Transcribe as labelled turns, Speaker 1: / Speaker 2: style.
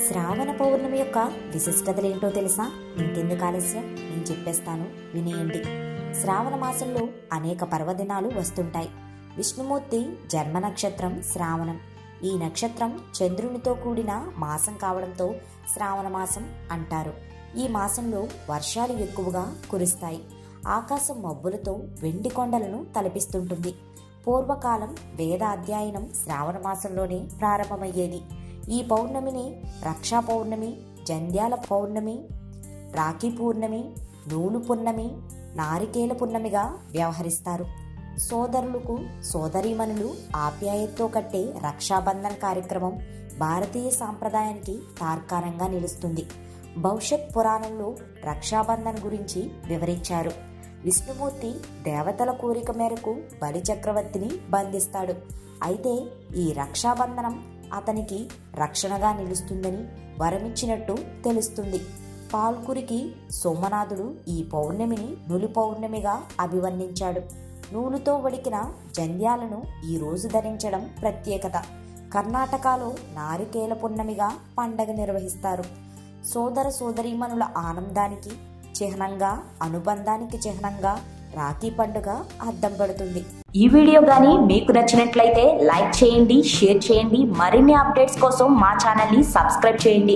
Speaker 1: శ్రావణ పౌర్ణమి యొక్క విశిష్టతలేంటో తెలుసా? ఇంకెందుకు ఆలస్యం, నేను చెప్పేస్తాను, వినేయండి. శ్రావణ మాసంలో అనేక పర్వదినాలు వస్తుంటాయి. విష్ణుమూర్తి జన్మ నక్షత్రం శ్రావణం. ఈ నక్షత్రం చంద్రునితో కూడిన మాసం కావడంతో శ్రావణ మాసం అంటారు. ఈ మాసంలో వర్షాలు ఎక్కువగా కురుస్తాయి. ఆకాశం మబ్బులతో వెండి కొండలను తలపిస్తుంటుంది. పూర్వకాలం వేద అధ్యయనం శ్రావణ మాసంలోనే ప్రారంభమయ్యేది. ఈ పౌర్ణమిని రక్షా పౌర్ణమి, జంధ్యాల పౌర్ణమి, రాఖీ పూర్ణమి, నూలు పున్నమి, నారికేల పున్నమిగా వ్యవహరిస్తారు. సోదరులకు సోదరీమణులు ఆప్యాయతతో కట్టే రక్షాబంధన్ కార్యక్రమం భారతీయ సాంప్రదాయానికి తార్కాణంగా నిలుస్తుంది. భవిష్యత్ పురాణంలో రక్షాబంధన్ గురించి వివరించారు. విష్ణుమూర్తి దేవతల కోరిక మేరకు బలి చక్రవర్తిని బంధిస్తాడు. అయితే ఈ రక్షాబంధనం అతనికి రక్షణగా నిలుస్తుందని వరమిచ్చినట్టు తెలుస్తుంది. పాల్కురికి సోమనాథుడు ఈ పౌర్ణమిని నులి పౌర్ణమిగా అభివర్ణించాడు. నూలుతో వడికిన జంధ్యాలను ఈ రోజు ధరించడం ప్రత్యేకత. కర్ణాటకలో నారికేల పున్నమిగా పండగ నిర్వహిస్తారు. సోదర సోదరీమణుల ఆనందానికి చిహ్నంగా, అనుబంధానికి చిహ్నంగా రాఖీ పండుగ అద్దం పడుతుంది. ఈ వీడియో గానీ మీకు నచ్చినట్లయితే లైక్ చేయండి, షేర్ చేయండి. మరిన్ని అప్డేట్స్ కోసం మా ఛానల్ ని సబ్స్క్రైబ్ చేయండి.